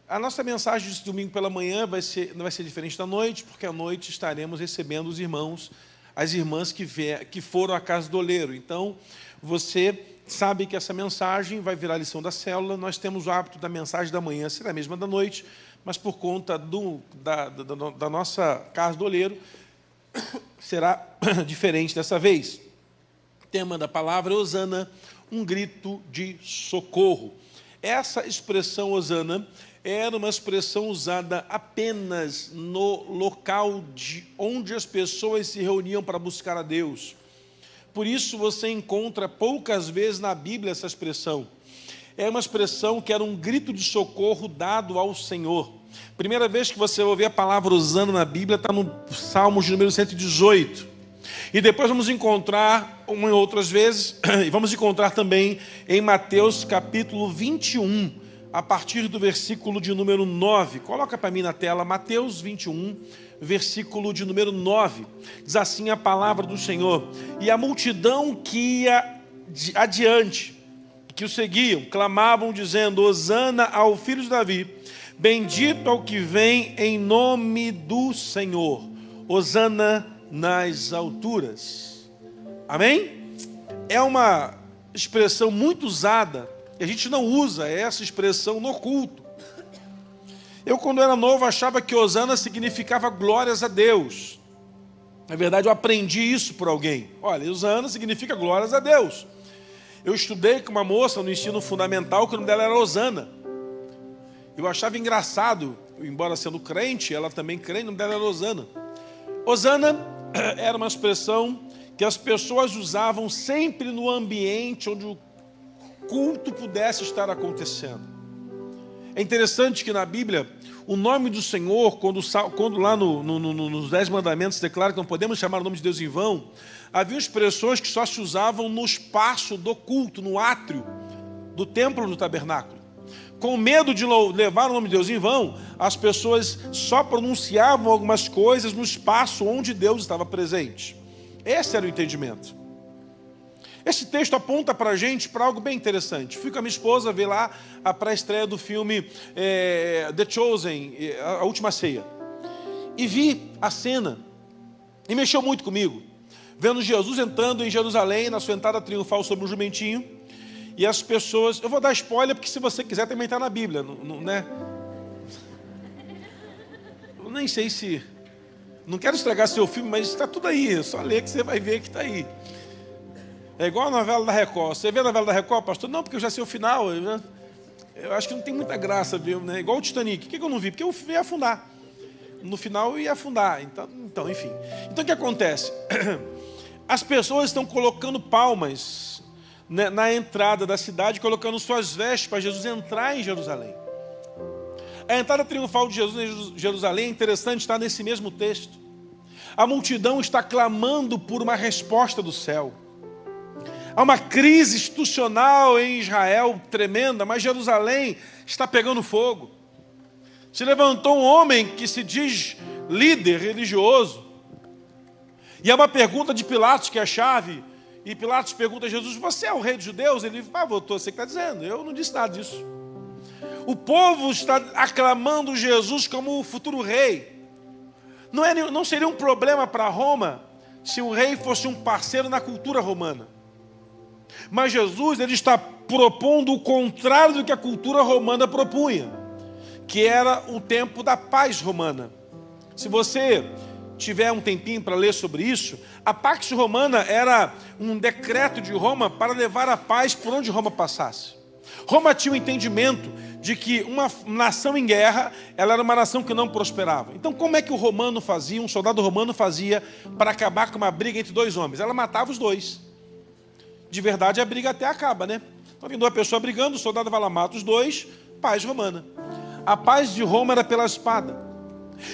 A nossa mensagem de domingo pela manhã não vai ser diferente da noite, porque à noite estaremos recebendo os irmãos, as irmãs que foram à casa do oleiro. Então, você sabe que essa mensagem vai virar a lição da célula. Nós temos o hábito da mensagem da manhã ser a mesma da noite, mas por conta da nossa casa do oleiro, será diferente dessa vez. O tema da palavra é Hosana, um grito de socorro. Essa expressão Hosana era uma expressão usada apenas no local onde as pessoas se reuniam para buscar a Deus. Por isso você encontra poucas vezes na Bíblia essa expressão. É uma expressão que era um grito de socorro dado ao Senhor. Primeira vez que você ouvir a palavra Hosana na Bíblia está no Salmos de número 118. E depois vamos encontrar, uma e outras vezes, e vamos encontrar também em Mateus capítulo 21, a partir do versículo de número 9. Coloca para mim na tela, Mateus 21, versículo de número 9. Diz assim a palavra do Senhor: e a multidão que ia adiante, que o seguiam, clamavam dizendo: Hosana ao filho de Davi, bendito ao que vem em nome do Senhor, Hosana nas alturas. Amém? É uma expressão muito usada, e a gente não usa essa expressão no culto. Eu, quando era novo, achava que Hosana significava glórias a Deus. Na verdade, eu aprendi isso por alguém. Olha, Hosana significa glórias a Deus. Eu estudei com uma moça no ensino fundamental, que o nome dela era Hosana. Eu achava engraçado, embora sendo crente, ela também crente, o nome dela era Hosana. Hosana era uma expressão que as pessoas usavam sempre no ambiente onde o culto pudesse estar acontecendo. É interessante que na Bíblia, o nome do Senhor, quando lá nos 10 mandamentos declara que não podemos chamar o nome de Deus em vão, havia expressões que só se usavam no espaço do culto, no átrio do templo do tabernáculo. Com medo de levar o nome de Deus em vão, as pessoas só pronunciavam algumas coisas no espaço onde Deus estava presente. Esse era o entendimento. Esse texto aponta para a gente para algo bem interessante. Fui com a minha esposa ver lá a pré-estreia do filme The Chosen, A Última Ceia. E vi a cena, e mexeu muito comigo. Vendo Jesus entrando em Jerusalém, na sua entrada triunfal sobre um jumentinho, e as pessoas... Eu vou dar spoiler, porque se você quiser também está na Bíblia, né? Eu nem sei se... Não quero estragar seu filme, mas está tudo aí. É só ler que você vai ver que está aí. É igual a novela da Record. Você vê a novela da Record, pastor? Não, porque eu já sei o final. Eu acho que não tem muita graça, viu? Né? Igual o Titanic. Por que eu não vi? Porque eu ia afundar. No final eu ia afundar. Então, enfim. Então o que acontece? As pessoas estão colocando palmas, né, na entrada da cidade, colocando suas vestes para Jesus entrar em Jerusalém. A entrada triunfal de Jesus em Jerusalém, é interessante, está nesse mesmo texto. A multidão está clamando por uma resposta do céu. Há uma crise institucional em Israel tremenda, mas Jerusalém está pegando fogo. Se levantou um homem que se diz líder religioso. E é uma pergunta de Pilatos, que é a chave. E Pilatos pergunta a Jesus: você é o rei dos judeus? Ele fala: você que está dizendo, eu não disse nada disso. O povo está aclamando Jesus como o futuro rei. Não seria um problema para Roma se o rei fosse um parceiro na cultura romana. Mas Jesus, ele está propondo o contrário do que a cultura romana propunha, que era o tempo da paz romana. Se você tiver um tempinho para ler sobre isso, a Pax Romana era um decreto de Roma para levar a paz por onde Roma passasse. Roma tinha o entendimento de que uma nação em guerra, ela era uma nação que não prosperava. Então, como é que um soldado romano fazia para acabar com uma briga entre dois homens? Ela matava os dois. De verdade, a briga até acaba, né? Então, vindo uma pessoa brigando, o soldado vai lá, mata os dois, paz romana. A paz de Roma era pela espada.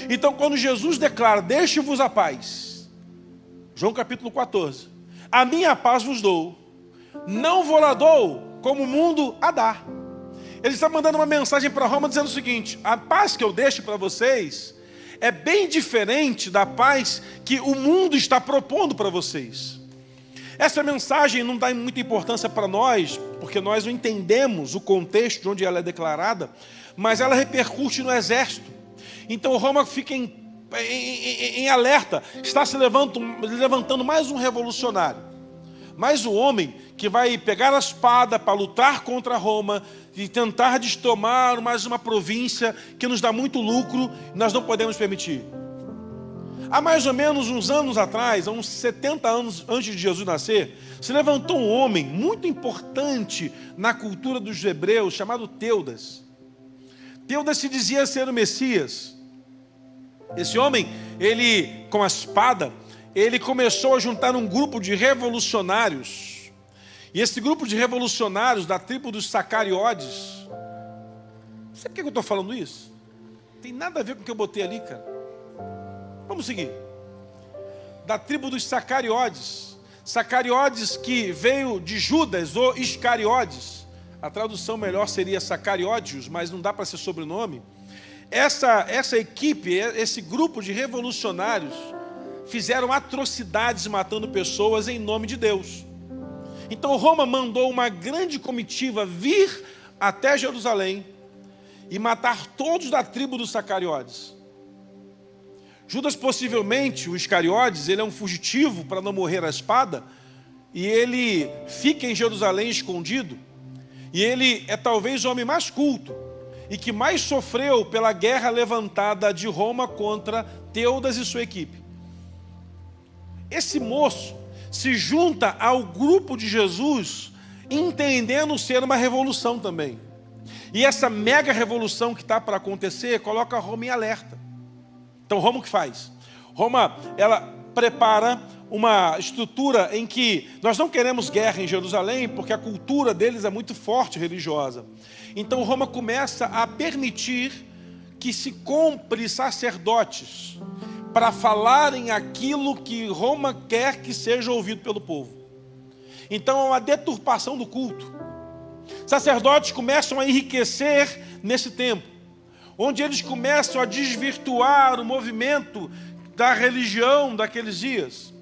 Então, quando Jesus declara: deixe-vos a paz, João capítulo 14, a minha paz vos dou, não vou lá dou como o mundo a dá. Ele está mandando uma mensagem para Roma dizendo o seguinte: a paz que eu deixo para vocês é bem diferente da paz que o mundo está propondo para vocês. Essa mensagem não dá muita importância para nós, porque nós não entendemos o contexto de onde ela é declarada, mas ela repercute no exército. Então Roma fica em alerta, está se levantando mais um revolucionário, mais um homem que vai pegar a espada para lutar contra Roma e tentar destomar mais uma província que nos dá muito lucro, nós não podemos permitir. Há mais ou menos uns anos atrás, há uns 70 anos antes de Jesus nascer, se levantou um homem muito importante na cultura dos hebreus, chamado Teudas. Teudas se dizia ser o Messias. Esse homem, ele, com a espada, ele começou a juntar um grupo de revolucionários. E esse grupo de revolucionários da tribo dos Sacariotes, sabe por que eu estou falando isso? Tem nada a ver com o que eu botei ali, cara. Vamos seguir. Da tribo dos Sacariotes. Sacariotes que veio de Judas ou Iscariotes. A tradução melhor seria Sacariódios, mas não dá para ser sobrenome. Essa equipe, esse grupo de revolucionários fizeram atrocidades matando pessoas em nome de Deus. Então Roma mandou uma grande comitiva vir até Jerusalém e matar todos da tribo dos Sacariotes. Judas, possivelmente, o Iscariotes, ele é um fugitivo para não morrer à espada, e ele fica em Jerusalém escondido, e ele é talvez o homem mais culto, e que mais sofreu pela guerra levantada de Roma contra Teudas e sua equipe. Esse moço se junta ao grupo de Jesus, entendendo ser uma revolução também. E essa mega revolução que está para acontecer, coloca Roma em alerta. Então Roma o que faz? Roma, ela prepara uma estrutura em que nós não queremos guerra em Jerusalém, porque a cultura deles é muito forte religiosa. Então Roma começa a permitir que se compre sacerdotes para falarem aquilo que Roma quer que seja ouvido pelo povo. Então é uma deturpação do culto. Sacerdotes começam a enriquecer nesse tempo, onde eles começam a desvirtuar o movimento da religião daqueles dias.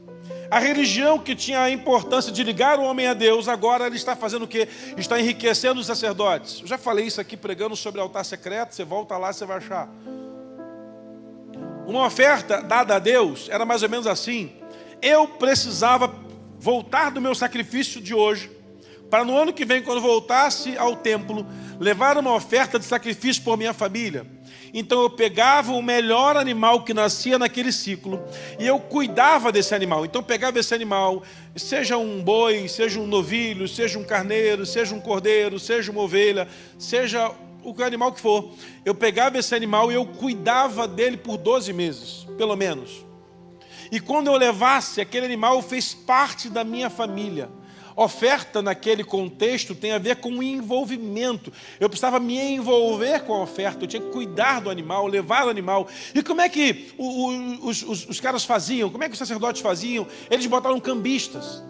A religião que tinha a importância de ligar o homem a Deus, agora ele está fazendo o quê? Está enriquecendo os sacerdotes. Eu já falei isso aqui pregando sobre altar secreto, você volta lá, você vai achar. Uma oferta dada a Deus era mais ou menos assim: eu precisava voltar do meu sacrifício de hoje, para no ano que vem, quando voltasse ao templo, levar uma oferta de sacrifício por minha família. Então eu pegava o melhor animal que nascia naquele ciclo, e eu cuidava desse animal. Então eu pegava esse animal, seja um boi, seja um novilho, seja um carneiro, seja um cordeiro, seja uma ovelha, seja o animal que for. Eu pegava esse animal e eu cuidava dele por 12 meses, pelo menos. E quando eu levasse, aquele animal fez parte da minha família. Oferta naquele contexto tem a ver com envolvimento. Eu precisava me envolver com a oferta, eu tinha que cuidar do animal, levar o animal. E como é que os caras faziam? Como é que os sacerdotes faziam? Eles botaram cambistas.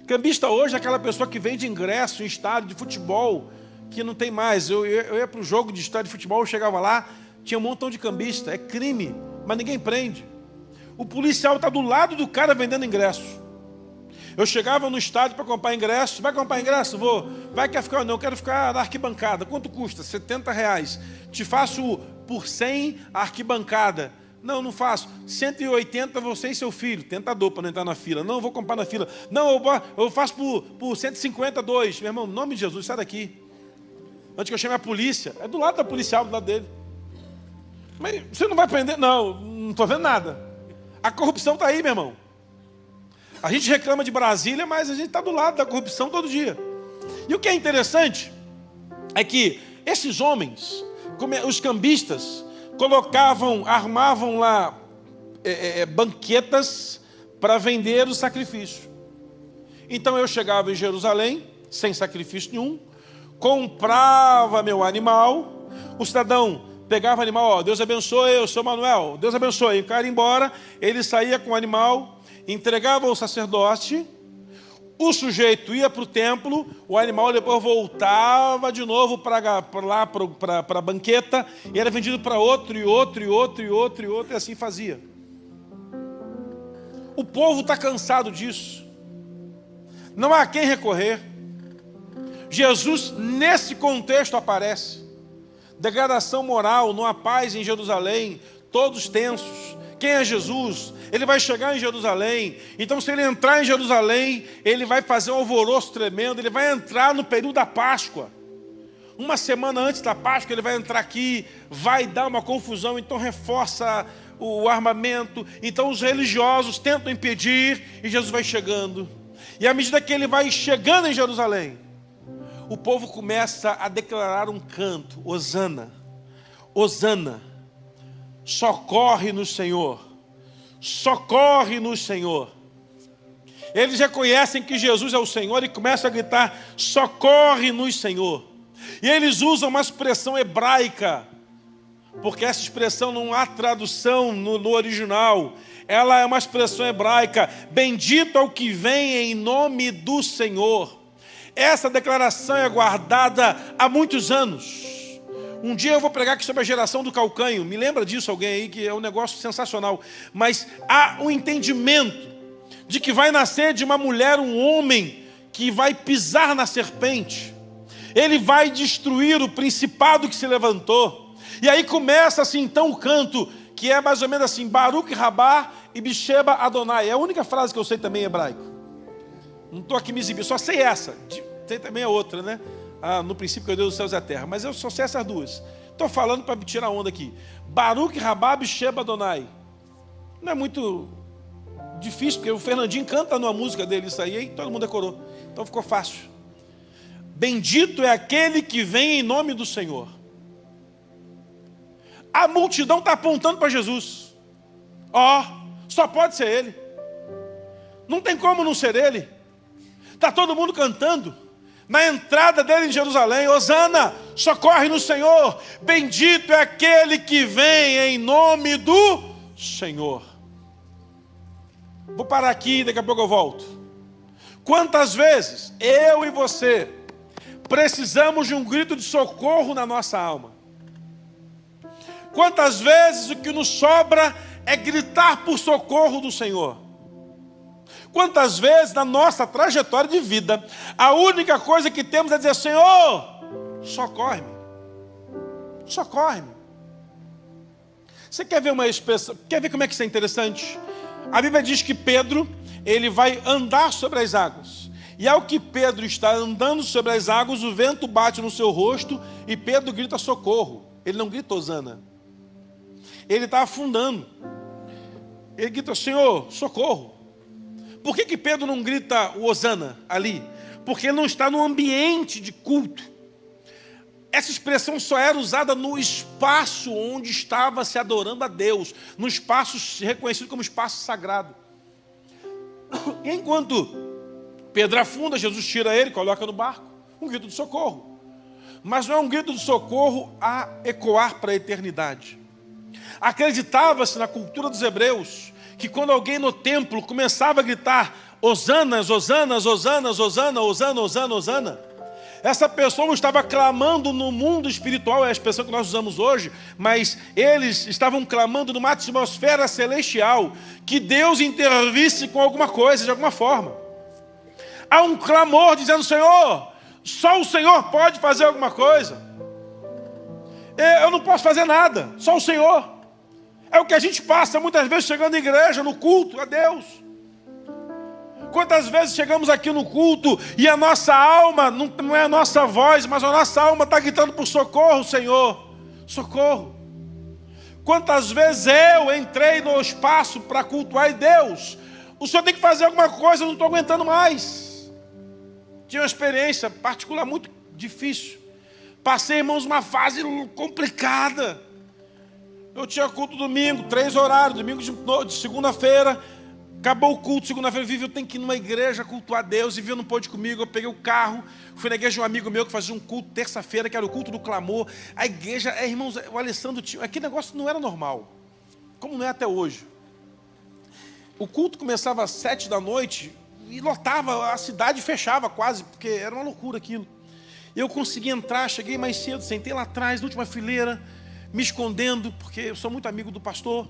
Cambista hoje é aquela pessoa que vende ingresso em estádio de futebol, que não tem mais. Eu ia para o jogo de estádio de futebol, eu chegava lá, tinha um montão de cambista. É crime, mas ninguém prende. O policial está do lado do cara vendendo ingresso. Eu chegava no estádio para comprar ingresso. Vai comprar ingresso? Vou. Vai, quer ficar? Não, eu quero ficar na arquibancada. Quanto custa? R$70. Te faço por 100 a arquibancada. Não, não faço. 180 você e seu filho. Tentador para não entrar na fila. Não, eu vou comprar na fila. Não, eu faço por 152. Meu irmão, em nome de Jesus, sai daqui. Antes que eu chame a polícia. É do lado da policial, do lado dele. Mas você não vai prender? Não, não estou vendo nada. A corrupção está aí, meu irmão. A gente reclama de Brasília, mas a gente está do lado da corrupção todo dia. E o que é interessante é que esses homens, os cambistas, armavam lá banquetas para vender o sacrifício. Então eu chegava em Jerusalém, sem sacrifício nenhum, comprava meu animal, o cidadão pegava o animal, ó, Deus abençoe, eu sou Manuel, Deus abençoe. O cara ia embora, ele saía com o animal, entregava ao sacerdote, o sujeito ia para o templo, o animal depois voltava de novo para a banqueta, e era vendido para outro, e outro, e outro, e outro, e outro, e assim fazia. O povo está cansado disso. Não há a quem recorrer. Jesus, nesse contexto, aparece. degradação moral, não há paz em Jerusalém, todos tensos. Quem é Jesus? Ele vai chegar em Jerusalém. Então, se ele entrar em Jerusalém, ele vai fazer um alvoroço tremendo. Ele vai entrar no período da Páscoa. Uma semana antes da Páscoa, ele vai entrar aqui, vai dar uma confusão. Então, reforça o armamento. Então, os religiosos tentam impedir e Jesus vai chegando. E à medida que ele vai chegando em Jerusalém, o povo começa a declarar um canto: Hosana, Hosana, socorre-nos, Senhor, socorre-nos, Senhor. Eles reconhecem que Jesus é o Senhor e começam a gritar: socorre-nos, Senhor. E eles usam uma expressão hebraica, porque essa expressão não há tradução no original. Ela é uma expressão hebraica: bendito é o que vem em nome do Senhor. Essa declaração é guardada há muitos anos. Um dia eu vou pregar aqui sobre a geração do calcanho. Me lembra disso alguém aí, que é um negócio sensacional. Mas há um entendimento de que vai nascer de uma mulher um homem que vai pisar na serpente. Ele vai destruir o principado que se levantou. E aí começa assim então o canto, que é mais ou menos assim: Baruch Rabá e Bisheba Adonai. É a única frase que eu sei também em hebraico. Não estou aqui me exibir, só sei essa. Tem também a outra, né? No princípio que Deus dos céus e a terra. Mas eu só sei essas duas. Estou falando para me tirar onda aqui. Baruch Rabá Bisheba Adonai. Não é muito difícil, porque o Fernandinho canta numa música dele isso aí todo mundo decorou. Então ficou fácil. Bendito é aquele que vem em nome do Senhor. A multidão está apontando para Jesus. Só pode ser Ele. Não tem como não ser Ele. Está todo mundo cantando. Na entrada dele em Jerusalém: Hosana, socorre no Senhor. Bendito é aquele que vem em nome do Senhor. Vou parar aqui, daqui a pouco eu volto. Quantas vezes eu e você precisamos de um grito de socorro na nossa alma? Quantas vezes o que nos sobra é gritar por socorro do Senhor? Quantas vezes na nossa trajetória de vida, a única coisa que temos é dizer: Senhor, socorre-me, socorre-me. Você quer ver uma expressão? Quer ver como é que isso é interessante? A Bíblia diz que Pedro, ele vai andar sobre as águas. E ao que Pedro está andando sobre as águas, o vento bate no seu rosto e Pedro grita socorro. Ele não grita Hosana. Ele está afundando. Ele grita: Senhor, socorro. Por que Pedro não grita o Hosana ali? Porque ele não está no ambiente de culto. Essa expressão só era usada no espaço onde estava se adorando a Deus, no espaço reconhecido como espaço sagrado. E enquanto Pedro afunda, Jesus tira ele, coloca no barco. Um grito de socorro. Mas não é um grito de socorro a ecoar para a eternidade. Acreditava-se na cultura dos hebreus que quando alguém no templo começava a gritar Hosanas, Hosanas, Hosanas, Hosana, Hosana, Hosana, Hosana, essa pessoa não estava clamando no mundo espiritual, é a expressão que nós usamos hoje, mas eles estavam clamando numa atmosfera celestial, que Deus intervisse com alguma coisa, de alguma forma. Há um clamor dizendo: Senhor, só o Senhor pode fazer alguma coisa. Eu não posso fazer nada, só o Senhor. É o que a gente passa muitas vezes chegando à igreja, no culto a Deus. Quantas vezes chegamos aqui no culto e a nossa alma, não é a nossa voz, mas a nossa alma está gritando por socorro, Senhor, socorro. Quantas vezes eu entrei no espaço para cultuar e Deus, o Senhor tem que fazer alguma coisa, eu não estou aguentando mais. Tinha uma experiência particular muito difícil. Passei, irmãos, uma fase complicada. Eu tinha culto domingo, 3 horários, domingo de segunda-feira. Acabou o culto, segunda-feira, eu tenho que ir numa igreja cultuar a Deus. E Vivi não pôde comigo, eu peguei o carro, fui na igreja de um amigo meu que fazia um culto terça-feira, que era o culto do clamor. A igreja, irmãos, o Alessandro tinha... Aquele negócio não era normal, como não é até hoje. O culto começava às 7 da noite e lotava, a cidade fechava quase, porque era uma loucura aquilo. Eu consegui entrar, cheguei mais cedo, sentei lá atrás, na última fileira, me escondendo, porque eu sou muito amigo do pastor.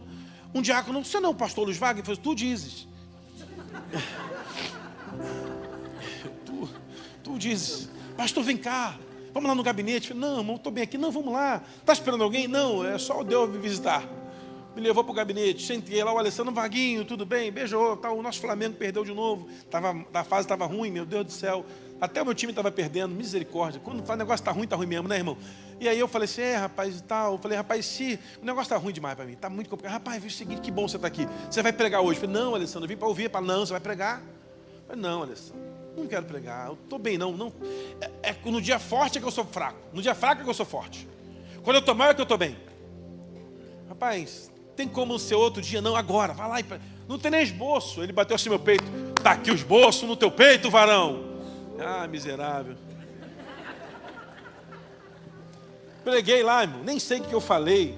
Um diácono: você não é o pastor Luiz Wagner? Ele falou: tu dizes. tu dizes. Pastor, vem cá, Vamos lá no gabinete. Eu falei, não, irmão, estou bem aqui. Não, vamos lá. Está esperando alguém? Não, é só o Deus me visitar. Me levou para o gabinete, sentei lá, o Alessandro Vaguinho, tudo bem? Beijou, tá, o nosso Flamengo perdeu de novo. A fase estava ruim, meu Deus do céu. Até o meu time estava perdendo, misericórdia. Quando o negócio está ruim mesmo, né, irmão? E aí eu falei assim, rapaz, e tal. Eu falei, rapaz, se o negócio está ruim demais para mim, está muito complicado. Rapaz, viu o seguinte, que bom você está aqui. Você vai pregar hoje? Eu falei, não, Alessandro, eu vim para ouvir. Para não, você vai pregar? Eu falei, não, Alessandro, não quero pregar, eu estou bem, não. No dia forte é que eu sou fraco, no dia fraco é que eu sou forte. Quando eu estou mal é que eu estou bem. Rapaz, tem como ser outro dia? Não, agora, vai lá e prega. Não tem nem esboço. Ele bateu assim no meu peito. Está aqui o esboço no teu peito, varão. Ah, miserável. Preguei lá, irmão, nem sei o que eu falei.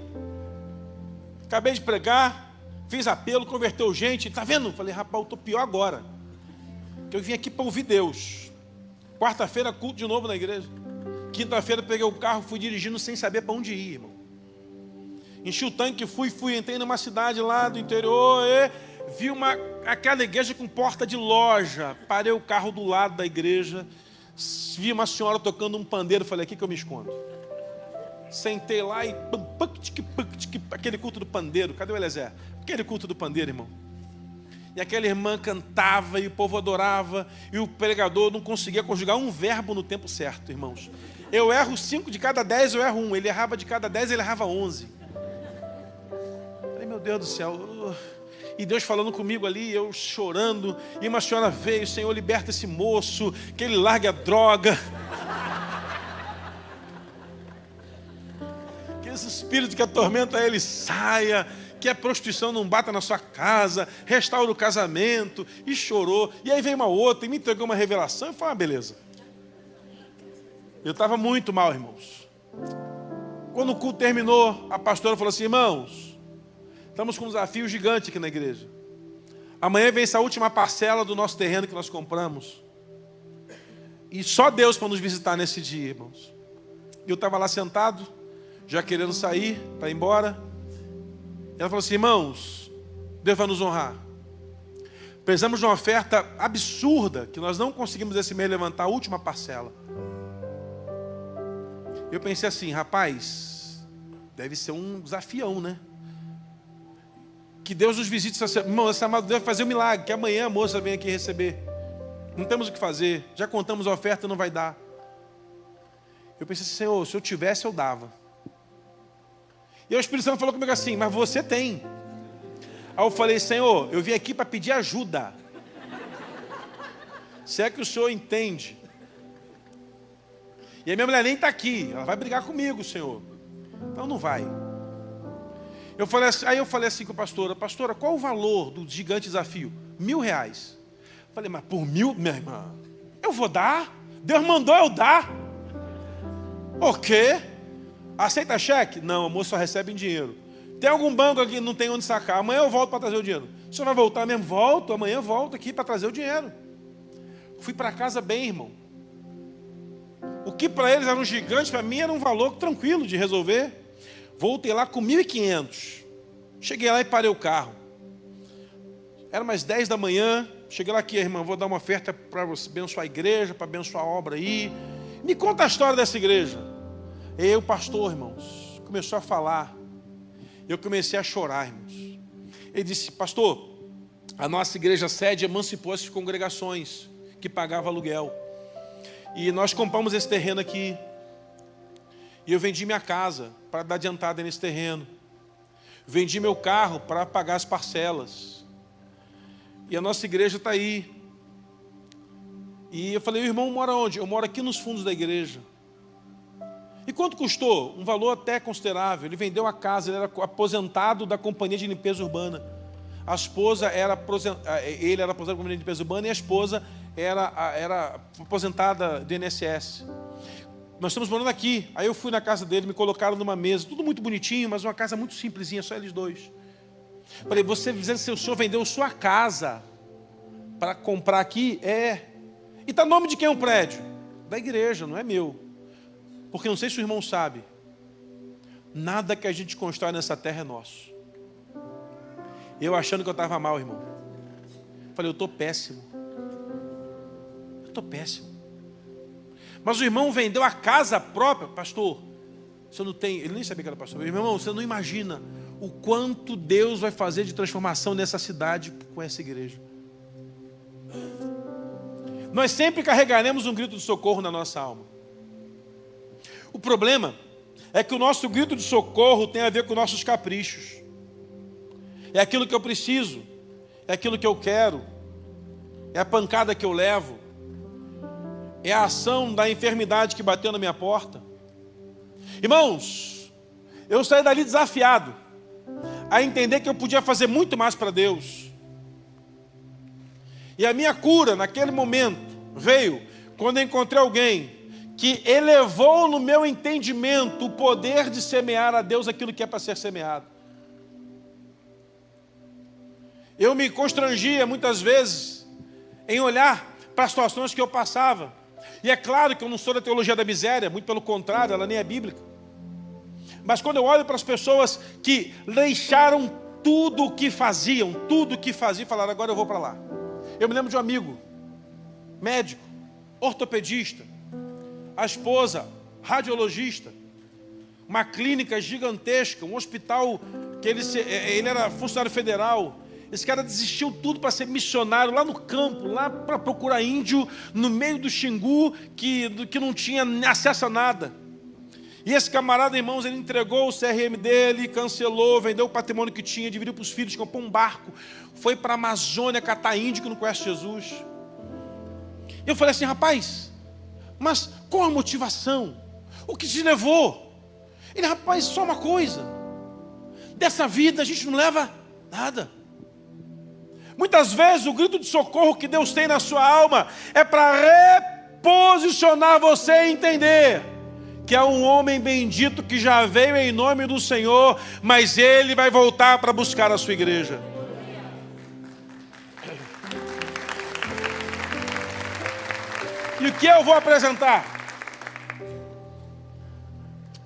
Acabei de pregar, fiz apelo, converteu gente. Está vendo? Falei, rapaz, eu estou pior agora. Que eu vim aqui para ouvir Deus. Quarta-feira, culto de novo na igreja. Quinta-feira, peguei o carro, fui dirigindo sem saber para onde ir, irmão. Enchi o tanque, entrei numa cidade lá do interior e vi aquela igreja com porta de loja. Parei o carro do lado da igreja, vi uma senhora tocando um pandeiro, falei, aqui que eu me escondo. Sentei lá e aquele culto do pandeiro, cadê o Eliezer? Aquele culto do pandeiro, irmão. E aquela irmã cantava e o povo adorava e o pregador não conseguia conjugar um verbo no tempo certo, irmãos. Eu erro 5 de cada 10, eu erro 1. Ele errava de cada 10, ele errava 11. Falei, meu Deus do céu. E Deus falando comigo ali, eu chorando. E uma senhora veio, Senhor, liberta esse moço, que ele largue a droga. Que esse espírito que atormenta ele saia. Que a prostituição não bata na sua casa, restaura o casamento, e chorou. E aí veio uma outra e me entregou uma revelação, e foi uma beleza. Eu estava muito mal, irmãos. Quando o culto terminou, a pastora falou assim, irmãos, estamos com um desafio gigante aqui na igreja. Amanhã vem essa última parcela do nosso terreno que nós compramos. E só Deus para nos visitar nesse dia, irmãos. Eu estava lá sentado, já querendo sair, para ir embora. Ela falou assim, irmãos, Deus vai nos honrar. Precisamos de uma oferta absurda, que nós não conseguimos esse mês levantar a última parcela. Eu pensei assim, rapaz, deve ser um desafião, né? Que Deus nos visite, irmão, essa amada Deus vai fazer um milagre, que amanhã a moça vem aqui receber. Não temos o que fazer, já contamos a oferta, não vai dar. Eu pensei assim, Senhor, se eu tivesse, eu dava. E o Espírito Santo falou comigo assim, mas você tem. Aí eu falei, Senhor, eu vim aqui para pedir ajuda. Se é que o Senhor entende. E a minha mulher nem está aqui, ela vai brigar comigo, Senhor. Então não vai. Aí eu falei assim com a pastora, qual o valor do gigante desafio? R$1.000. Falei, mas por 1.000, minha irmã, eu vou dar? Deus mandou eu dar. O quê? Aceita cheque? Não, a moça só recebe em dinheiro. Tem algum banco aqui que não tem onde sacar? Amanhã eu volto para trazer o dinheiro. O senhor vai voltar mesmo? Volto, amanhã eu volto aqui para trazer o dinheiro. Fui para casa bem, irmão. O que para eles era um gigante, para mim era um valor tranquilo de resolver. Voltei lá com 1.500. Cheguei lá e parei o carro. Era umas 10 da manhã. Cheguei lá aqui, irmã, vou dar uma oferta para você abençoar a igreja, para abençoar a obra aí. Me conta a história dessa igreja. E o pastor, irmãos, começou a falar. Eu comecei a chorar, irmãos. Ele disse, pastor, a nossa igreja sede emancipou essas congregações que pagavam aluguel. E nós compramos esse terreno aqui. E eu vendi minha casa para dar adiantada nesse terreno. Vendi meu carro para pagar as parcelas. E a nossa igreja está aí. E eu falei, o irmão mora onde? Eu moro aqui nos fundos da igreja. E quanto custou? Um valor até considerável. Ele vendeu a casa, ele era aposentado da companhia de limpeza urbana. A esposa era ele era aposentado da companhia de limpeza urbana e a esposa era aposentada do INSS. Nós estamos morando aqui. Aí eu fui na casa dele, me colocaram numa mesa, tudo muito bonitinho, mas uma casa muito simplesinha, só eles dois. Falei, você dizendo que o senhor vendeu sua casa para comprar aqui? É. E está no nome de quem é o prédio? Da igreja, não é meu. Porque não sei se o irmão sabe, nada que a gente constrói nessa terra é nosso. Eu achando que eu estava mal, irmão. Falei, eu estou péssimo. Eu estou péssimo. Mas o irmão vendeu a casa própria. Pastor, você não tem... Ele nem sabia que era pastor. Meu irmão, você não imagina o quanto Deus vai fazer de transformação nessa cidade com essa igreja. Nós sempre carregaremos um grito de socorro na nossa alma. O problema é que o nosso grito de socorro tem a ver com nossos caprichos. É aquilo que eu preciso, é aquilo que eu quero, é a pancada que eu levo, é a ação da enfermidade que bateu na minha porta. Irmãos, eu saí dali desafiado a entender que eu podia fazer muito mais para Deus. E a minha cura naquele momento veio quando eu encontrei alguém que elevou no meu entendimento o poder de semear a Deus aquilo que é para ser semeado. Eu me constrangia muitas vezes em olhar para as situações que eu passava. E é claro que eu não sou da teologia da miséria, muito pelo contrário, ela nem é bíblica. Mas quando eu olho para as pessoas que deixaram tudo o que faziam, falaram, agora eu vou para lá. Eu me lembro de um amigo, médico, ortopedista, a esposa, radiologista, uma clínica gigantesca, um hospital que ele era funcionário federal. Esse cara desistiu tudo para ser missionário lá no campo, lá para procurar índio, no meio do Xingu, que não tinha acesso a nada. E esse camarada, irmãos, ele entregou o CRM dele, cancelou, vendeu o patrimônio que tinha, dividiu para os filhos, comprou um barco, foi para a Amazônia catar índio que não conhece Jesus. Eu falei assim, rapaz, mas qual a motivação? O que te levou? Ele, rapaz, só uma coisa. Dessa vida a gente não leva nada. Muitas vezes o grito de socorro que Deus tem na sua alma é para reposicionar você e entender que é um homem bendito que já veio em nome do Senhor, mas ele vai voltar para buscar a sua igreja. E o que eu vou apresentar?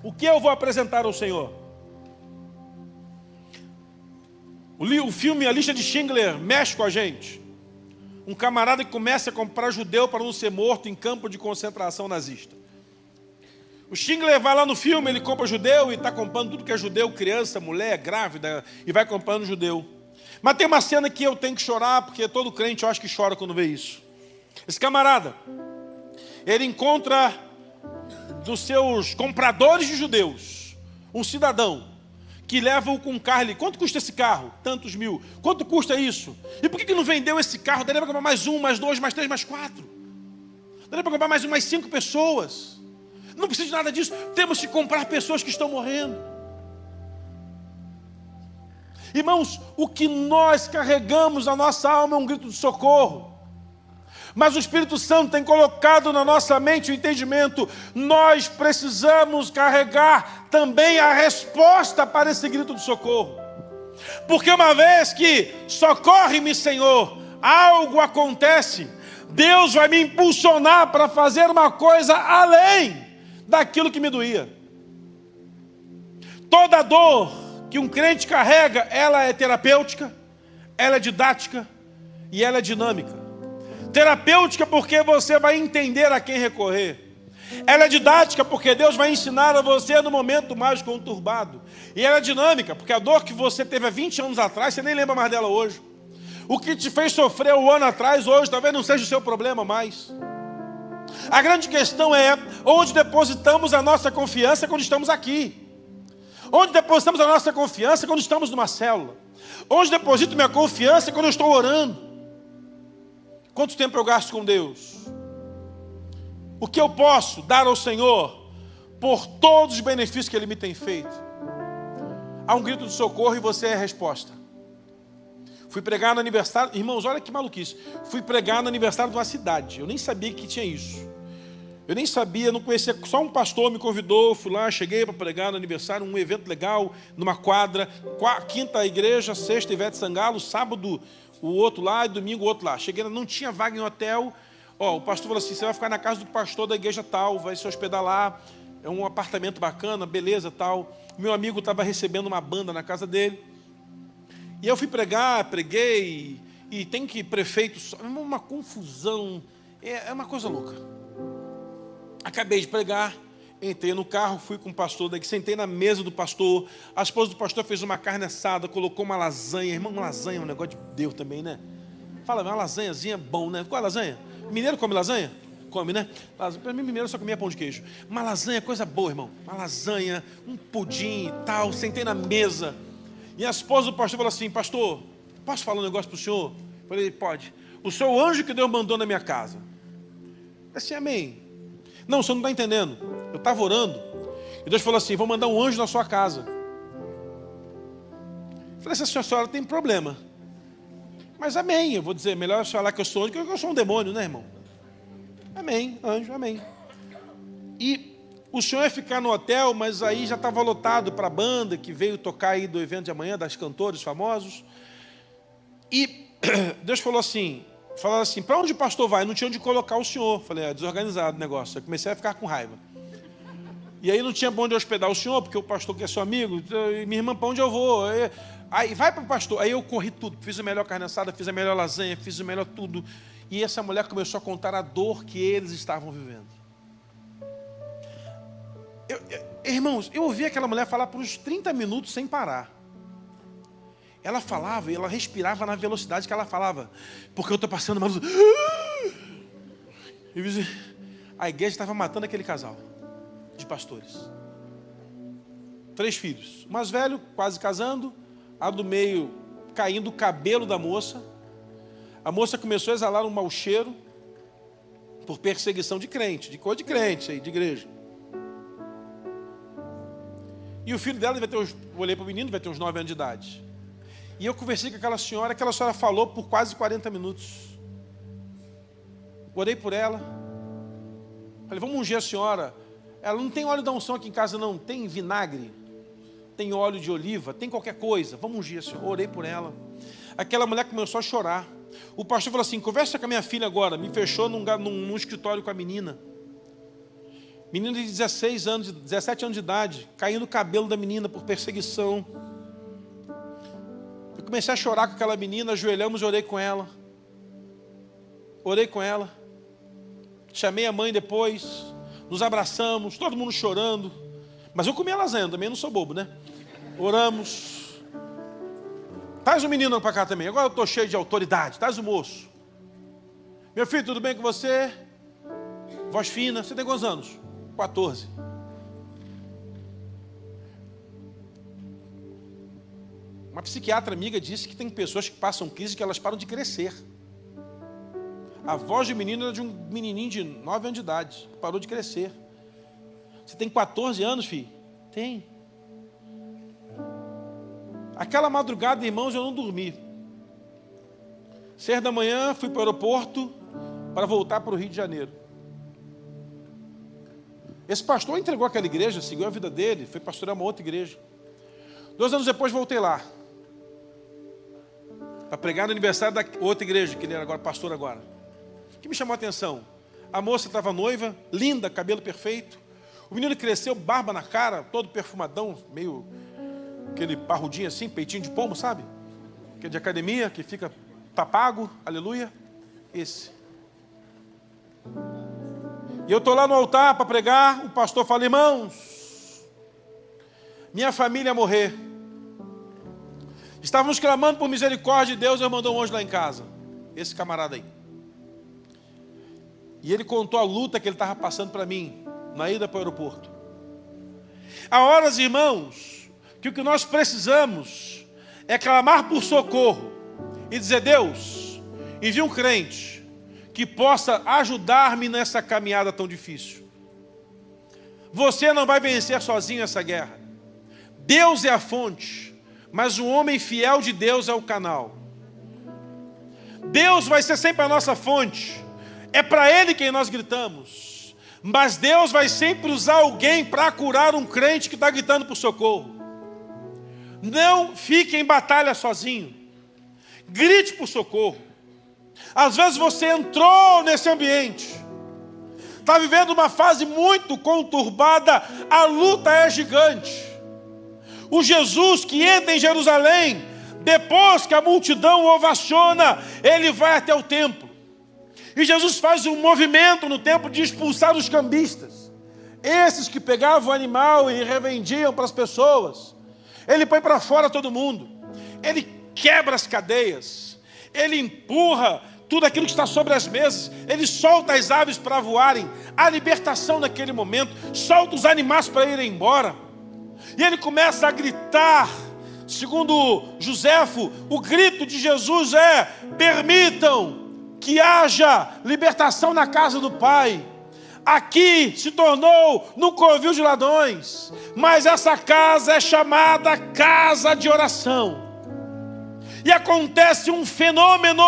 O que eu vou apresentar ao Senhor? O filme A Lista de Schindler mexe com a gente. Um camarada que começa a comprar judeu para não ser morto em campo de concentração nazista. O Schindler vai lá no filme, ele compra judeu e está comprando tudo que é judeu, criança, mulher, grávida, e vai comprando judeu. Mas tem uma cena que eu tenho que chorar, porque todo crente eu acho que chora quando vê isso. Esse camarada, ele encontra dos seus compradores de judeus, um cidadão, que leva-o com um carro. Quanto custa esse carro? Tantos mil. Quanto custa isso? E por que não vendeu esse carro? Daria para comprar mais um, mais dois, mais três, mais quatro. Daria para comprar mais um, mais 5 pessoas. Não precisa de nada disso. Temos que comprar pessoas que estão morrendo. Irmãos, o que nós carregamos na nossa alma é um grito de socorro. Mas o Espírito Santo tem colocado na nossa mente o entendimento. Nós precisamos carregar também a resposta para esse grito de socorro. Porque uma vez que socorre-me, Senhor, algo acontece, Deus vai me impulsionar para fazer uma coisa além daquilo que me doía. Toda dor que um crente carrega, ela é terapêutica, ela é didática e ela é dinâmica. Terapêutica porque você vai entender a quem recorrer. Ela é didática porque Deus vai ensinar a você no momento mais conturbado. E ela é dinâmica porque a dor que você teve há 20 anos atrás, você nem lembra mais dela hoje. O que te fez sofrer um ano atrás, hoje talvez não seja o seu problema mais. A grande questão é onde depositamos a nossa confiança quando estamos aqui. Onde depositamos a nossa confiança quando estamos numa célula. Onde deposito minha confiança quando eu estou orando. Quanto tempo eu gasto com Deus? O que eu posso dar ao Senhor por todos os benefícios que Ele me tem feito? Há um grito de socorro e você é a resposta. Fui pregar no aniversário... Irmãos, olha que maluquice. Fui pregar no aniversário de uma cidade. Eu nem sabia que tinha isso. Eu nem sabia, não conhecia. Só um pastor me convidou, fui lá, cheguei para pregar no aniversário, um evento legal, numa quadra. Quinta igreja, sexta Ivete Sangalo, sábado o outro lá e domingo o outro lá. Cheguei, não tinha vaga em hotel. O pastor falou assim, você vai ficar na casa do pastor da igreja tal, vai se hospedar lá, é um apartamento bacana, beleza, tal. Meu amigo estava recebendo uma banda na casa dele. E eu fui pregar, preguei, e tem que prefeito, uma confusão, é uma coisa louca. Acabei de pregar, entrei no carro, fui com o pastor daqui, sentei na mesa do pastor. A esposa do pastor fez uma carne assada, colocou uma lasanha. Irmão, uma lasanha é um negócio de Deus também, né? Fala, uma lasanhazinha bom, né? Qual é a lasanha? Mineiro come lasanha? Come, né? Para mim, mineiro só comia pão de queijo. Uma lasanha, coisa boa, irmão. Uma lasanha, um pudim e tal. Sentei na mesa. E a esposa do pastor falou assim: pastor, posso falar um negócio para o senhor? Eu falei: pode. O senhor é o anjo que Deus mandou na minha casa. Eu disse: amém. Não, o senhor não está entendendo. Eu estava orando. E Deus falou assim: vou mandar um anjo na sua casa. Eu falei: essa senhora tem problema. Mas amém, eu vou dizer, melhor falar que eu sou anjo, que eu sou um demônio, né, irmão? Amém, anjo, amém. E o senhor ia ficar no hotel, mas aí já estava lotado para a banda que veio tocar aí do evento de amanhã, das cantores famosos. E Deus falou assim, para onde o pastor vai? Não tinha onde colocar o senhor. Falei: é desorganizado o negócio. Eu comecei a ficar com raiva. E aí não tinha para onde hospedar o senhor, porque o pastor que é seu amigo. E minha irmã, para onde eu vou? Aí vai para o pastor. Aí eu corri tudo, fiz a melhor carne assada, fiz a melhor lasanha, fiz o melhor tudo. E essa mulher começou a contar a dor que eles estavam vivendo. Irmãos, eu ouvi aquela mulher falar por uns 30 minutos sem parar. Ela falava e ela respirava na velocidade que ela falava. Porque eu estou passando mal. A igreja estava matando aquele casal de pastores. 3 filhos. O mais velho quase casando. A do meio caindo o cabelo da moça. A moça começou a exalar um mau cheiro por perseguição de crente, de coisa de crente, de igreja. E o filho dela vai ter eu olhei para o menino, vai ter uns 9 anos de idade. E eu conversei com aquela senhora falou por quase 40 minutos. Orei por ela. Falei: vamos ungir a senhora. Ela: não tem óleo da unção aqui em casa não, tem vinagre, tem óleo de oliva, tem qualquer coisa, vamos ungir a senhora. Orei por ela. Aquela mulher começou a chorar. O pastor falou assim: conversa com a minha filha agora. Me fechou num escritório com a menina. Menina de 17 anos de idade, caindo o cabelo da menina por perseguição. Eu comecei a chorar com aquela menina, ajoelhamos e orei com ela. Orei com ela. Chamei a mãe depois, nos abraçamos, todo mundo chorando. Mas eu comi a lasanha, também não sou bobo, né? Oramos. Traz o menino para cá também. Agora eu estou cheio de autoridade. Traz o moço. Meu filho, tudo bem com você? Voz fina. Você tem quantos anos? 14. Uma psiquiatra amiga disse que tem pessoas que passam crise que elas param de crescer. A voz de menino era de um menininho de 9 anos de idade. Parou de crescer. Você tem 14 anos, filho? Tem. Aquela madrugada, irmãos, eu não dormi. 6 da manhã, fui para o aeroporto para voltar para o Rio de Janeiro. Esse pastor entregou aquela igreja, seguiu a vida dele, foi pastorear uma outra igreja. 2 anos depois, voltei lá. Para pregar no aniversário da outra igreja, que ele era agora pastor agora. O que me chamou a atenção? A moça estava noiva, linda, cabelo perfeito. O menino cresceu, barba na cara, todo perfumadão, meio... aquele parrudinho assim, peitinho de pombo, sabe? Que é de academia, que fica papago, aleluia. Esse. E eu estou lá no altar para pregar, o pastor fala: irmãos, minha família ia morrer. Estávamos clamando por misericórdia de Deus, Deus mandou um anjo lá em casa. Esse camarada aí. E ele contou a luta que ele estava passando para mim, na ida para o aeroporto. Há horas, irmãos, que o que nós precisamos é clamar por socorro e dizer: Deus, envia um crente que possa ajudar-me nessa caminhada tão difícil. Você não vai vencer sozinho essa guerra. Deus é a fonte, mas o homem fiel de Deus é o canal. Deus vai ser sempre a nossa fonte. É para Ele quem nós gritamos. Mas Deus vai sempre usar alguém para curar um crente que está gritando por socorro. Não fique em batalha sozinho. Grite por socorro. Às vezes você entrou nesse ambiente, está vivendo uma fase muito conturbada, a luta é gigante. O Jesus que entra em Jerusalém, depois que a multidão o ovaciona, ele vai até o templo. E Jesus faz um movimento no templo de expulsar os cambistas. Esses que pegavam o animal e revendiam para as pessoas. Ele põe para fora todo mundo. Ele quebra as cadeias. Ele empurra tudo aquilo que está sobre as mesas. Ele solta as aves para voarem. A libertação naquele momento. Solta os animais para irem embora. E ele começa a gritar. Segundo Joséfo, o grito de Jesus é: permitam que haja libertação na casa do Pai. Aqui se tornou num covil de ladrões, mas essa casa é chamada casa de oração. E acontece um fenômeno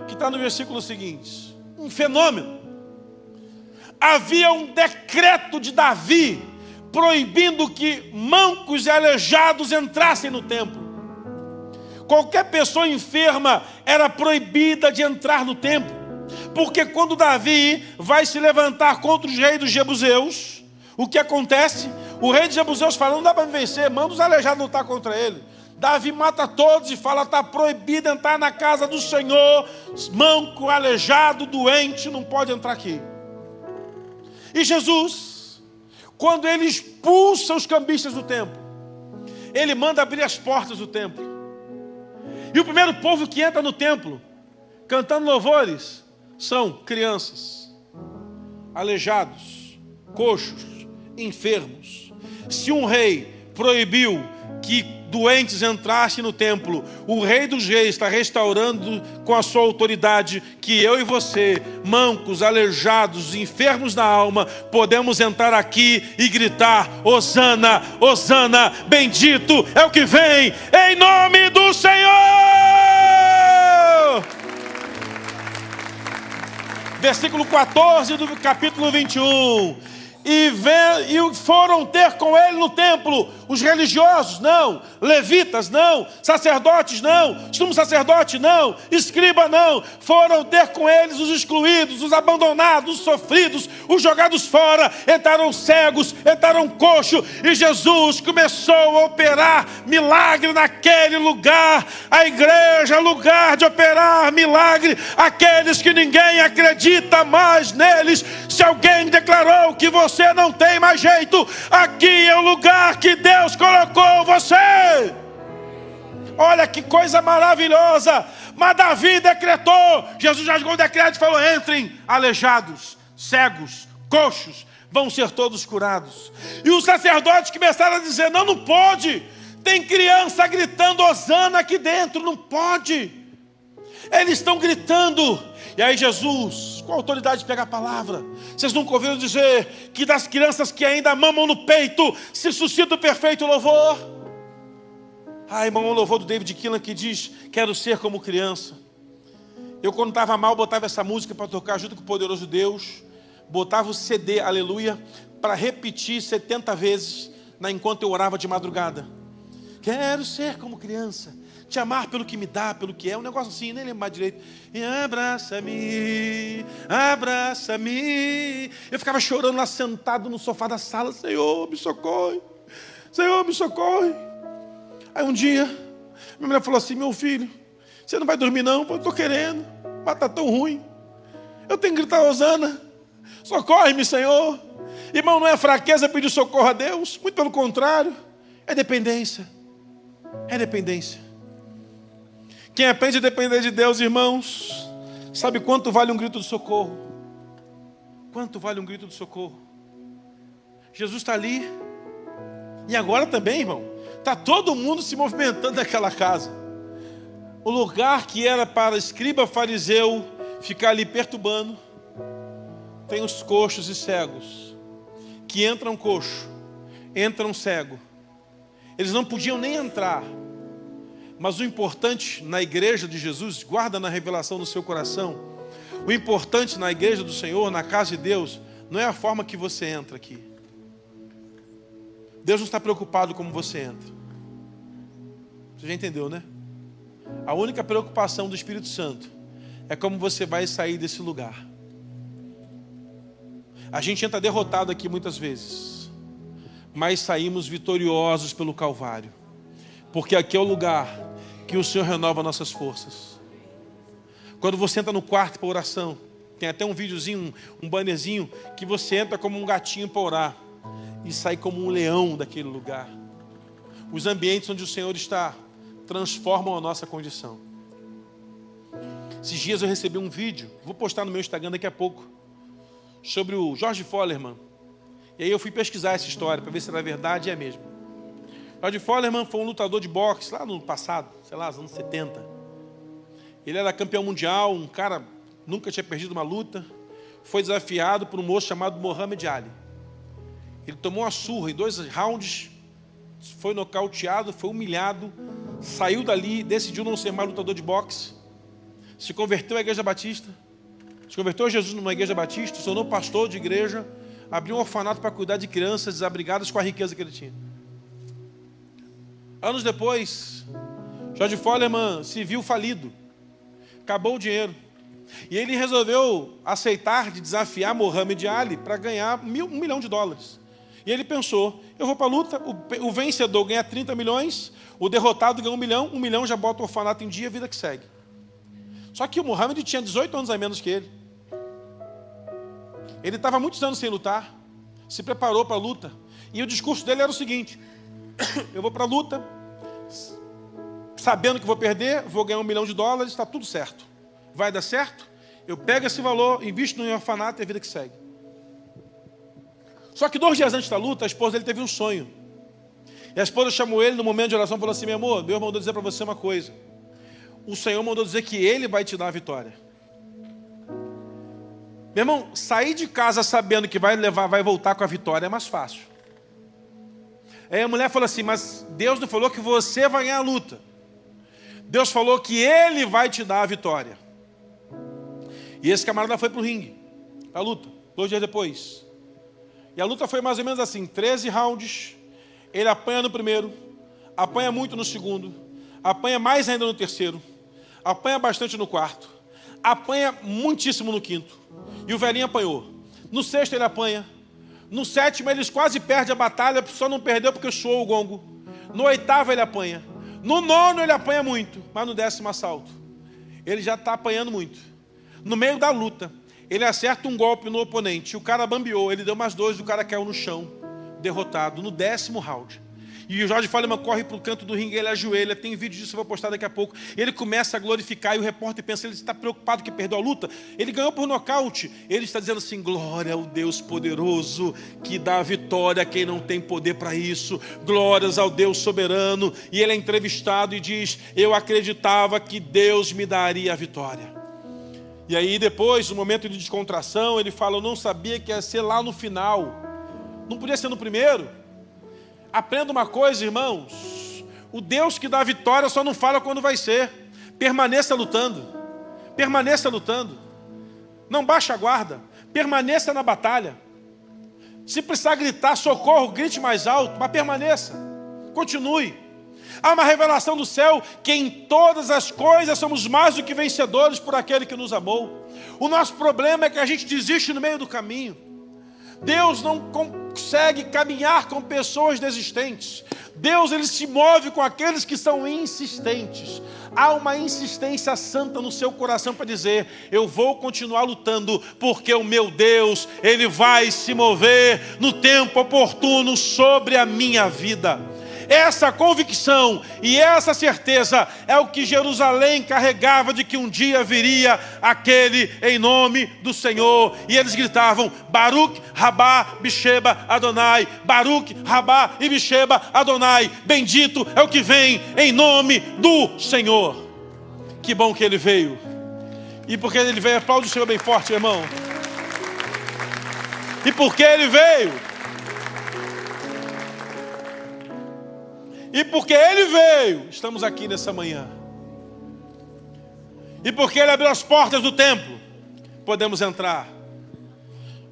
que está no versículo seguinte. Um fenômeno. Havia um decreto de Davi proibindo que mancos e aleijados entrassem no templo. Qualquer pessoa enferma era proibida de entrar no templo. Porque quando Davi vai se levantar contra os reis dos jebuseus, o que acontece? O rei dos jebuseus fala: não dá para me vencer, manda os aleijados lutar contra ele. Davi mata todos e fala: está proibido entrar na casa do Senhor. Manco, aleijado, doente, não pode entrar aqui. E Jesus, quando ele expulsa os cambistas do templo, ele manda abrir as portas do templo. E o primeiro povo que entra no templo, cantando louvores, são crianças, aleijados, coxos, enfermos. Se um rei proibiu que doentes entrassem no templo, o Rei dos Reis está restaurando com a sua autoridade que eu e você, mancos, aleijados, enfermos da alma, podemos entrar aqui e gritar: Hosana, Hosana, bendito é o que vem em nome do Senhor. Versículo 14 do capítulo 21. E foram ter com ele no templo os religiosos, não. Levitas, não. Sacerdotes, não. Sumo sacerdote, não. Escriba, não. Foram ter com eles os excluídos, os abandonados, os sofridos, os jogados fora. Entraram cegos, entraram coxos. E Jesus começou a operar milagre naquele lugar. A igreja, lugar de operar milagre. Aqueles que ninguém acredita mais neles. Se alguém declarou que você não tem mais jeito, aqui é o lugar que Deus colocou você. Olha que coisa maravilhosa. Mas Davi decretou, Jesus rasgou o decreto e falou: entrem aleijados, cegos, coxos, vão ser todos curados. E os sacerdotes começaram a dizer: não, não pode. Tem criança gritando Hosana aqui dentro, não pode. Eles estão gritando. E aí Jesus, com a autoridade de pegar a palavra: vocês nunca ouviram dizer que das crianças que ainda mamam no peito se suscita o perfeito louvor? Irmão, o louvor do David Keelan que diz: quero ser como criança. Eu quando estava mal botava essa música para tocar junto com o poderoso Deus. Botava o CD, aleluia, para repetir 70 vezes enquanto eu orava de madrugada. Quero ser como criança, te amar pelo que me dá, pelo que é. Um negócio assim, nem lembro mais direito. E abraça-me, abraça-me. Eu ficava chorando lá sentado no sofá da sala: Senhor, me socorre, Senhor, me socorre. Aí um dia, minha mulher falou assim: meu filho, você não vai dormir não? Eu estou querendo, mas está tão ruim. Eu tenho que gritar: Hosana, socorre-me, Senhor. Irmão, não é fraqueza pedir socorro a Deus, muito pelo contrário, é dependência. É dependência. Quem aprende a depender de Deus, irmãos, sabe quanto vale um grito de socorro? Quanto vale um grito de socorro? Jesus está ali. E agora também, irmão, está todo mundo se movimentando naquela casa. O lugar que era para escriba fariseu ficar ali perturbando, tem os coxos e cegos, que entram coxo, entram cego. Eles não podiam nem entrar. Mas o importante na igreja de Jesus, guarda na revelação do seu coração, o importante na igreja do Senhor, na casa de Deus, não é a forma que você entra aqui. Deus não está preocupado como você entra. Você já entendeu, né? A única preocupação do Espírito Santo é como você vai sair desse lugar. A gente entra derrotado aqui muitas vezes, mas saímos vitoriosos pelo Calvário. Porque aqui é o lugar que o Senhor renova nossas forças. Quando você entra no quarto para oração, Tem até um videozinho, um bannerzinho, que você entra como um gatinho para orar e sai como um leão daquele lugar. Os ambientes onde o Senhor está transformam a nossa condição. Esses dias eu recebi um vídeo, vou postar no meu Instagram daqui a pouco, sobre o George Foreman. E aí eu fui pesquisar essa história para ver se era verdade, e é mesmo. George Foreman foi um lutador de boxe lá no passado, sei lá, nos anos 70. Ele era campeão mundial, um cara nunca tinha perdido uma luta. Foi desafiado por um moço chamado Muhammad Ali. Ele tomou uma surra em 2 rounds, foi nocauteado, foi humilhado, saiu dali, decidiu não ser mais lutador de boxe, se converteu à Igreja Batista, se converteu a Jesus numa Igreja Batista, se tornou pastor de igreja, abriu um orfanato para cuidar de crianças desabrigadas com a riqueza que ele tinha. Anos depois, George Foreman se viu falido, acabou o dinheiro, e ele resolveu aceitar de desafiar Muhammad Ali para ganhar $1 milhão. E ele pensou, eu vou para a luta, o vencedor ganha 30 milhões, o derrotado ganha 1 milhão, 1 milhão já bota o orfanato em dia, a vida que segue. Só que o Muhammad tinha 18 anos a menos que ele. Ele estava há muitos anos sem lutar, se preparou para a luta, e o discurso dele era o seguinte: eu vou para a luta, sabendo que vou perder, vou ganhar $1 milhão, está tudo certo. Vai dar certo, eu pego esse valor, invisto no orfanato e a vida que segue. Só que 2 dias antes da luta, a esposa dele teve um sonho. E a esposa chamou ele no momento de oração e falou assim: meu amor, Deus mandou dizer para você uma coisa. O Senhor mandou dizer que Ele vai te dar a vitória. Meu irmão, sair de casa sabendo que vai voltar com a vitória é mais fácil. Aí a mulher falou assim: mas Deus não falou que você vai ganhar a luta. Deus falou que Ele vai te dar a vitória. E esse camarada foi para o ringue, a luta, 2 dias depois. E a luta foi mais ou menos assim, 13 rounds. Ele apanha no primeiro, apanha muito no segundo, apanha mais ainda no terceiro, apanha bastante no quarto, apanha muitíssimo no quinto. E o velhinho apanhou. No sexto ele apanha. No sétimo eles quase perdem a batalha, só não perdeu porque soou o gongo. No oitavo ele apanha. No nono ele apanha muito, mas no 10º assalto ele já está apanhando muito. No meio da luta, ele acerta um golpe no oponente, o cara bambeou, ele deu mais 2, o cara caiu no chão, derrotado, no 10º round. E o George Foreman corre para o canto do ringue, ele ajoelha, tem vídeo disso, eu vou postar daqui a pouco. Ele começa a glorificar e o repórter pensa, ele está preocupado que perdeu a luta. Ele ganhou por nocaute. Ele está dizendo assim: glória ao Deus poderoso que dá a vitória a quem não tem poder para isso. Glórias ao Deus soberano. E ele é entrevistado e diz: eu acreditava que Deus me daria a vitória. E aí depois, no momento de descontração, ele fala: eu não sabia que ia ser lá no final. Não podia ser no primeiro. Aprenda uma coisa, irmãos: o Deus que dá a vitória só não fala quando vai ser. Permaneça lutando. Permaneça lutando. Não baixe a guarda. Permaneça na batalha. Se precisar gritar socorro, grite mais alto, mas permaneça. Continue. Há uma revelação do céu que em todas as coisas somos mais do que vencedores por aquele que nos amou. O nosso problema é que a gente desiste no meio do caminho. Deus não consegue caminhar com pessoas desistentes. Deus, ele se move com aqueles que são insistentes. Há uma insistência santa no seu coração para dizer: eu vou continuar lutando, porque o meu Deus, ele vai se mover no tempo oportuno sobre a minha vida. Essa convicção e essa certeza é o que Jerusalém carregava, de que um dia viria aquele em nome do Senhor. E eles gritavam: Baruch, Rabá, Bisheba, Adonai. Baruch, Rabá e Bisheba, Adonai. Bendito é o que vem em nome do Senhor. Que bom que ele veio. E porque ele veio, aplaude o Senhor bem forte, irmão. E porque ele veio. E porque ele veio, estamos aqui nessa manhã. E porque ele abriu as portas do templo, podemos entrar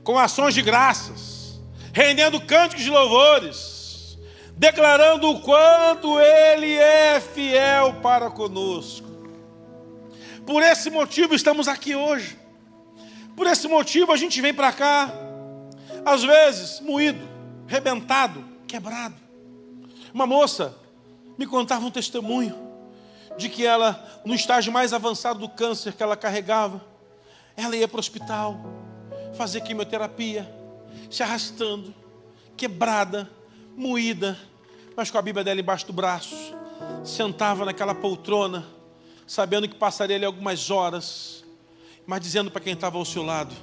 com ações de graças, rendendo cânticos de louvores, declarando o quanto ele é fiel para conosco. Por esse motivo estamos aqui hoje. Por esse motivo a gente vem para cá, às vezes moído, rebentado, quebrado. Uma moça me contava um testemunho de que ela, no estágio mais avançado do câncer que ela carregava, ela ia para o hospital, fazer quimioterapia, se arrastando, quebrada, moída, mas com a Bíblia dela embaixo do braço, sentava naquela poltrona, sabendo que passaria ali algumas horas, mas dizendo para quem estava ao seu lado: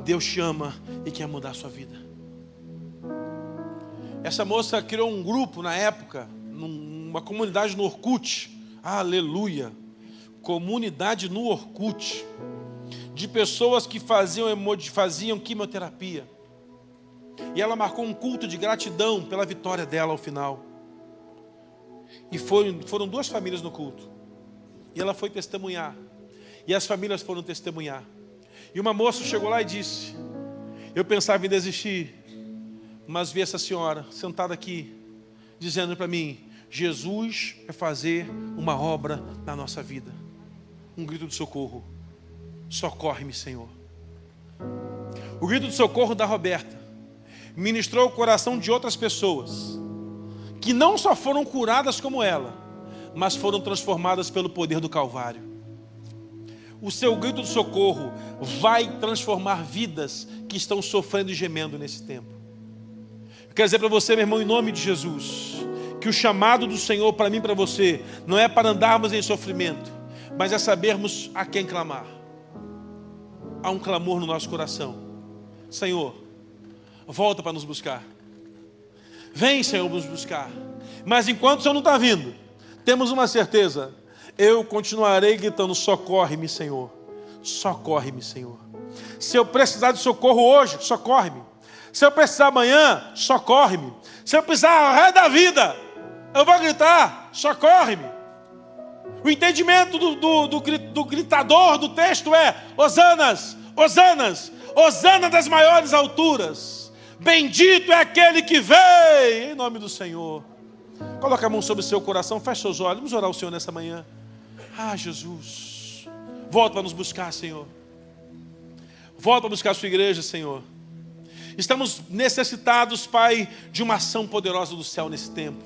Deus te ama e quer mudar a sua vida. Essa moça criou um grupo na época, uma comunidade no Orkut, aleluia, comunidade no Orkut, de pessoas que faziam quimioterapia. E ela marcou um culto de gratidão pela vitória dela ao final. E foram 2 famílias no culto. E ela foi testemunhar. E as famílias foram testemunhar. E uma moça chegou lá e disse: eu pensava em desistir, mas vi essa senhora sentada aqui, dizendo para mim: Jesus vai fazer uma obra na nossa vida. Um grito de socorro: socorre-me, Senhor. O grito de socorro da Roberta ministrou o coração de outras pessoas, que não só foram curadas como ela, mas foram transformadas pelo poder do Calvário. O seu grito de socorro vai transformar vidas que estão sofrendo e gemendo nesse tempo. Eu quero dizer para você, meu irmão, em nome de Jesus, que o chamado do Senhor para mim e para você não é para andarmos em sofrimento, mas é sabermos a quem clamar. Há um clamor no nosso coração: Senhor, volta para nos buscar. Vem, Senhor, nos buscar. Mas enquanto o Senhor não está vindo, temos uma certeza: eu continuarei gritando: socorre-me, Senhor. Socorre-me, Senhor. Se eu precisar de socorro hoje, socorre-me. Se eu precisar amanhã, socorre-me. Se eu precisar ao resto da vida, eu vou gritar: socorre-me. O entendimento do gritador do texto é: hosanas, hosanas, hosana das maiores alturas. Bendito é aquele que vem em nome do Senhor. Coloque a mão sobre o seu coração, feche seus olhos, vamos orar ao Senhor nessa manhã. Ah, Jesus, volta para nos buscar, Senhor. Volta para buscar a sua igreja, Senhor. Estamos necessitados, Pai, de uma ação poderosa do céu nesse tempo.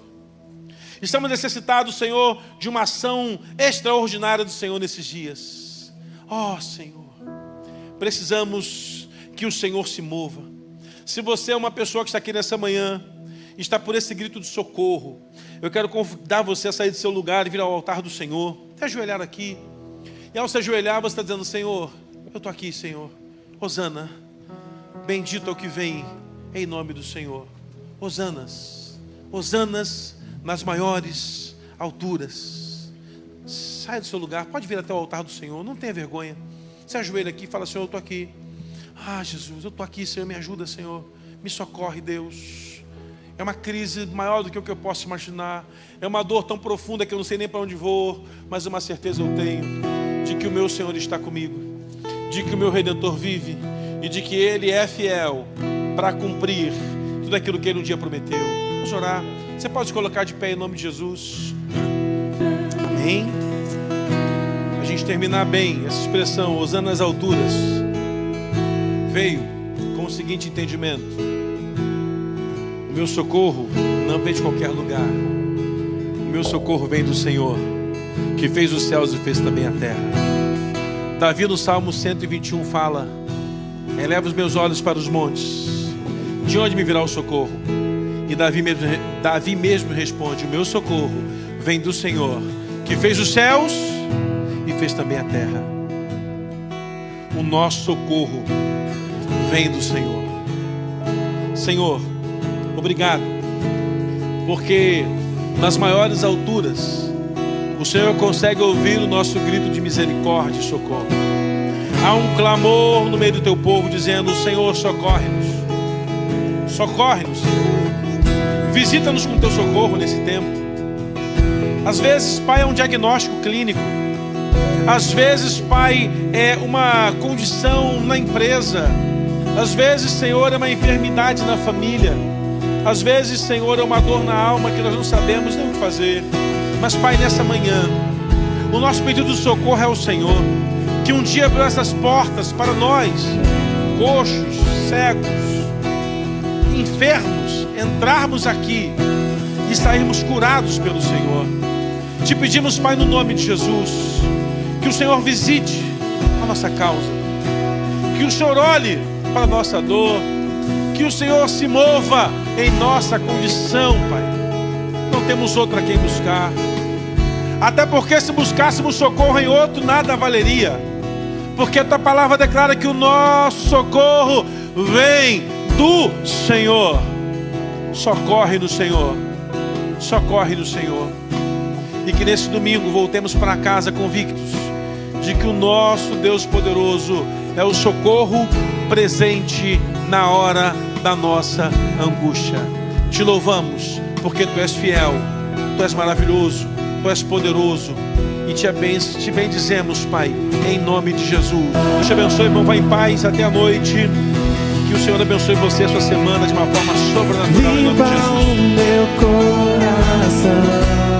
Estamos necessitados, Senhor, de uma ação extraordinária do Senhor nesses dias. Oh, Senhor, precisamos que o Senhor se mova. Se você é uma pessoa que está aqui nessa manhã, está por esse grito de socorro, eu quero convidar você a sair do seu lugar e vir ao altar do Senhor, até ajoelhar aqui. E ao se ajoelhar, você está dizendo: Senhor, eu estou aqui, Senhor. Hosana, bendito é o que vem em nome do Senhor. Hosanas, hosanas nas maiores alturas. Sai do seu lugar, pode vir até o altar do Senhor, não tenha vergonha. Se ajoelha aqui e fala: Senhor, eu estou aqui. Ah, Jesus, eu estou aqui, Senhor, me ajuda, Senhor. Me socorre, Deus. É uma crise maior do que o que eu posso imaginar. É uma dor tão profunda que eu não sei nem para onde vou. Mas uma certeza eu tenho, de que o meu Senhor está comigo, de que o meu Redentor vive e de que Ele é fiel para cumprir tudo aquilo que Ele um dia prometeu. Vamos orar. Você pode se colocar de pé em nome de Jesus. Amém. A gente terminar bem essa expressão, hosana nas alturas, veio com o seguinte entendimento: o meu socorro não vem de qualquer lugar. O meu socorro vem do Senhor, que fez os céus e fez também a terra. Davi no Salmo 121 fala: eleva os meus olhos para os montes, de onde me virá o socorro? E Davi mesmo responde: o meu socorro vem do Senhor, que fez os céus e fez também a terra. O nosso socorro vem do Senhor. Senhor, obrigado, porque nas maiores alturas o Senhor consegue ouvir o nosso grito de misericórdia e socorro. Há um clamor no meio do teu povo dizendo: Senhor, socorre-nos. Socorre-nos, Senhor. Visita-nos com teu socorro nesse tempo. Às vezes, Pai, é um diagnóstico clínico. Às vezes, Pai, é uma condição na empresa. Às vezes, Senhor, é uma enfermidade na família. Às vezes, Senhor, é uma dor na alma que nós não sabemos nem o que fazer. Mas, Pai, nessa manhã, o nosso pedido de socorro é ao Senhor, que um dia abriu essas portas para nós, coxos, cegos, enfermos, entrarmos aqui e sairmos curados pelo Senhor. Te pedimos, Pai, no nome de Jesus, que o Senhor visite a nossa causa, Que o Senhor olhe para a nossa dor, que o Senhor se mova em nossa condição, Pai. Não temos outro a quem buscar. Até porque se buscássemos socorro em outro, nada valeria. Porque a tua palavra declara que o nosso socorro vem do Senhor. Socorre no Senhor. Socorre no Senhor. E que nesse domingo voltemos para casa convictos de que o nosso Deus poderoso é o socorro presente na hora da nossa angústia. Te louvamos porque Tu és fiel, Tu és maravilhoso, Tu és poderoso. E te bendizemos, Pai, em nome de Jesus. Deus te abençoe, irmão, vá em paz até a noite. Que o Senhor abençoe você, a sua semana, de uma forma sobrenatural, em nome de Jesus. Limpa o meu coração.